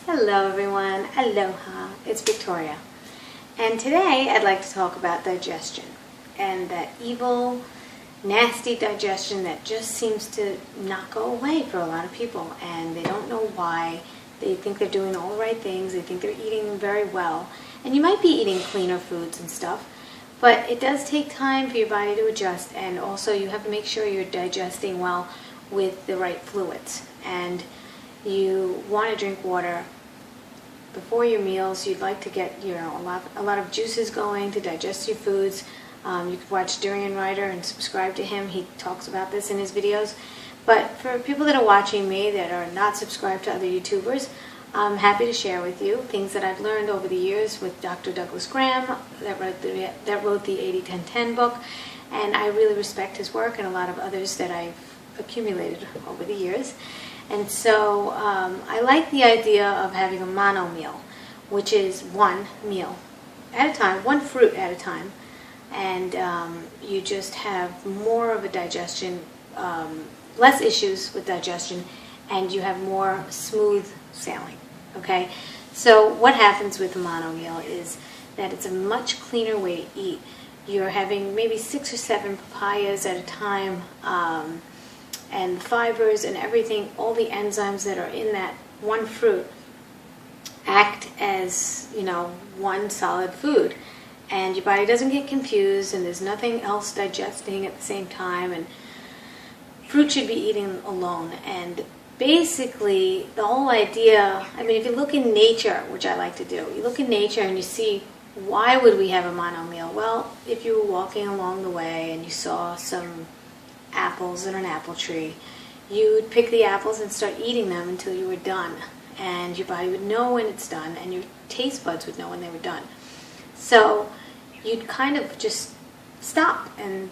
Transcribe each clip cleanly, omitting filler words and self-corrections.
Hello everyone, aloha, it's Victoria. And today I'd like to talk about digestion and that evil, nasty digestion that just seems to not go away for a lot of people, and they don't know why. They think they're doing all the right things, they think they're eating very well, and you might be eating cleaner foods and stuff, but it does take time for your body to adjust, and also you have to make sure you're digesting well with the right fluids. And you want to drink water before your meals. You'd like to get a lot of juices going to digest your foods. You could watch Durian Ryder and subscribe to him. He talks about this in his videos. But for people that are watching me that are not subscribed to other YouTubers, I'm happy to share with you things that I've learned over the years with Dr. Douglas Graham that wrote the 80-10-10 book, and I really respect his work and a lot of others that I've accumulated over the years. And so I like the idea of having a mono meal, which is one meal at a time, one fruit at a time, and you just have more of a digestion, less issues with digestion, and you have more smooth sailing, okay? So what happens with a mono meal is that it's a much cleaner way to eat. You're having maybe 6 or 7 papayas at a time, and the fibers and everything, all the enzymes that are in that one fruit act as, one solid food. And your body doesn't get confused, and there's nothing else digesting at the same time, and fruit should be eaten alone. And basically, the whole idea, if you look in nature, which I like to do, you look in nature and you see, why would we have a mono meal? Well, if you were walking along the way and you saw some apples in an apple tree, you'd pick the apples and start eating them until you were done, and your body would know when it's done, and your taste buds would know when they were done. So you'd kind of just stop, and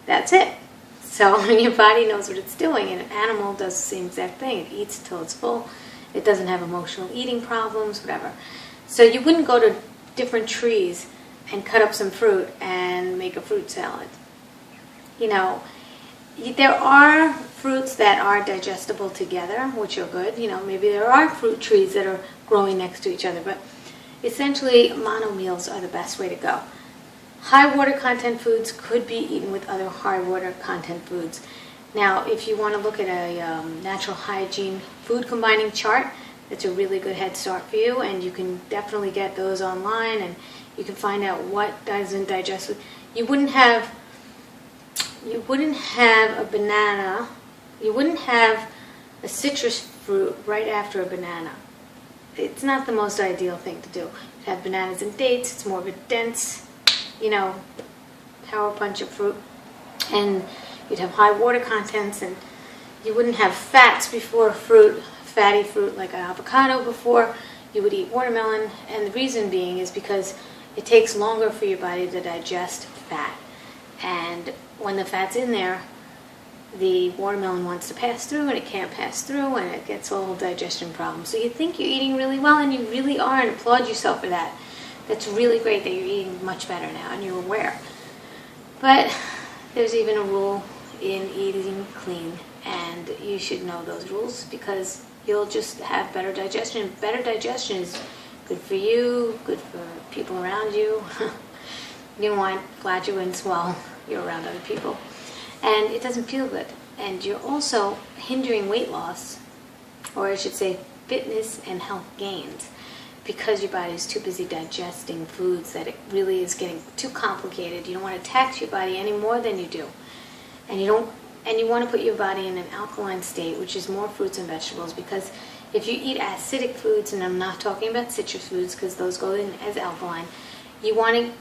that's it. So your body knows what it's doing, and an animal does the same exact thing. It eats until it's full. It doesn't have emotional eating problems, whatever. So you wouldn't go to different trees and cut up some fruit and make a fruit salad. There are fruits that are digestible together, which are good. Maybe there are fruit trees that are growing next to each other, but essentially mono meals are the best way to go. High water content foods could be eaten with other high water content foods. Now, if you want to look at a natural hygiene food combining chart, that's a really good head start for you, and you can definitely get those online, and you can find out what doesn't digest with. You wouldn't have a banana, you wouldn't have a citrus fruit right after a banana. It's not the most ideal thing to do. You have bananas and dates, it's more of a dense, power punch of fruit, and you'd have high water contents, and you wouldn't have fats before fruit, fatty fruit like an avocado before. You would eat watermelon, and the reason being is because it takes longer for your body to digest fat. And when the fat's in there, the watermelon wants to pass through, and it can't pass through, and it gets all digestion problems. So you think you're eating really well, and you really are, and applaud yourself for that. That's really great that you're eating much better now, and you're aware. But there's even a rule in eating clean, and you should know those rules, because you'll just have better digestion. Better digestion is good for you, good for people around you. You don't want flatulence while you're around other people. And it doesn't feel good. And you're also hindering weight loss, or I should say fitness and health gains, because your body is too busy digesting foods that it really is getting too complicated. You don't want to tax your body any more than you do. And you want to put your body in an alkaline state, which is more fruits and vegetables, because if you eat acidic foods, and I'm not talking about citrus foods because those go in as alkaline, you want to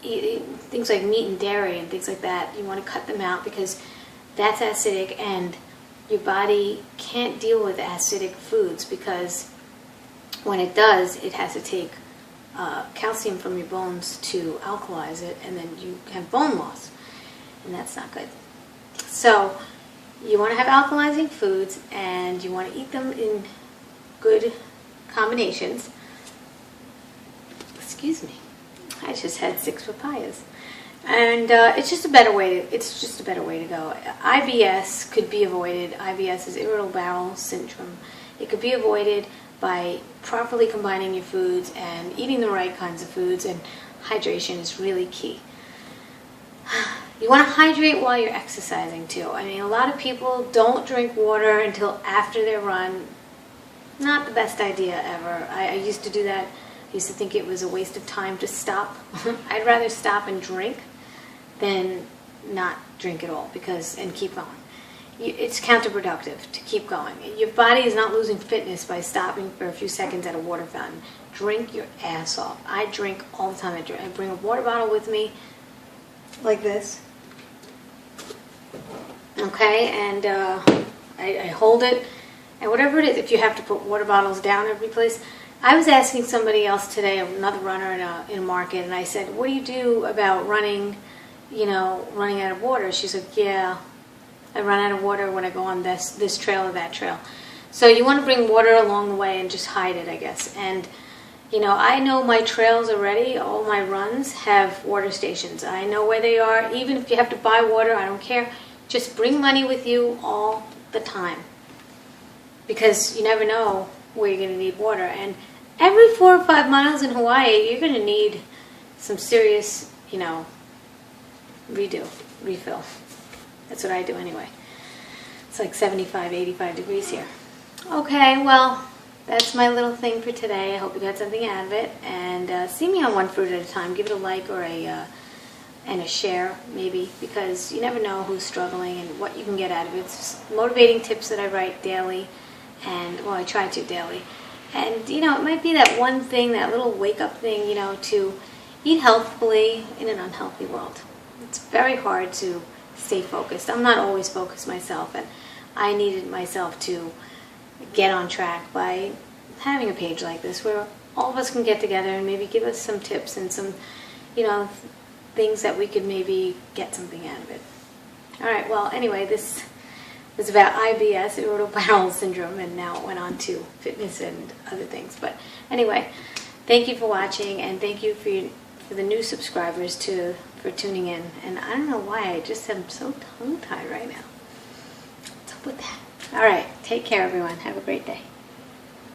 eat things like meat and dairy and things like that. You want to cut them out because that's acidic, and your body can't deal with acidic foods, because when it does, it has to take calcium from your bones to alkalize it, and then you have bone loss, and that's not good. So you want to have alkalizing foods, and you want to eat them in good combinations. Excuse me. I just had 6 papayas, and it's just a better way to go. IBS could be avoided. IBS is irritable bowel syndrome. It could be avoided by properly combining your foods and eating the right kinds of foods, and hydration is really key. You want to hydrate while you're exercising too. I mean, a lot of people don't drink water until after their run. Not the best idea ever. I used to do that. I used to think it was a waste of time to stop. I'd rather stop and drink than not drink at all and keep going. It's counterproductive to keep going. Your body is not losing fitness by stopping for a few seconds at a water fountain. Drink your ass off. I drink all the time. I bring a water bottle with me like this. Okay, and I hold it. And whatever it is, if you have to put water bottles down every place. I was asking somebody else today, another runner in a market, and I said, what do you do about running out of water? She said, yeah, I run out of water when I go on this trail or that trail. So you want to bring water along the way and just hide it, I guess. And, I know my trails already. All my runs have water stations. I know where they are. Even if you have to buy water, I don't care. Just bring money with you all the time. Because you never know where you're going to need water. And every 4 or 5 miles in Hawaii, you're going to need some serious, refill. That's what I do anyway. It's like 75, 85 degrees here. Okay, well, that's my little thing for today. I hope you got something out of it. And see me on One Fruit at a Time. Give it a like or and a share, maybe, because you never know who's struggling and what you can get out of it. It's motivating tips that I write daily. And, well, I try to daily. And, it might be that one thing, that little wake-up thing, to eat healthfully in an unhealthy world. It's very hard to stay focused. I'm not always focused myself, and I needed myself to get on track by having a page like this where all of us can get together and maybe give us some tips and some, things that we could maybe get something out of it. All right, well, anyway, this was about IBS, irritable bowel syndrome, and now it went on to fitness and other things. But anyway, thank you for watching, and thank you for the new subscribers for tuning in. And I don't know why, I just am so tongue-tied right now. What's up with that? All right, take care, everyone. Have a great day.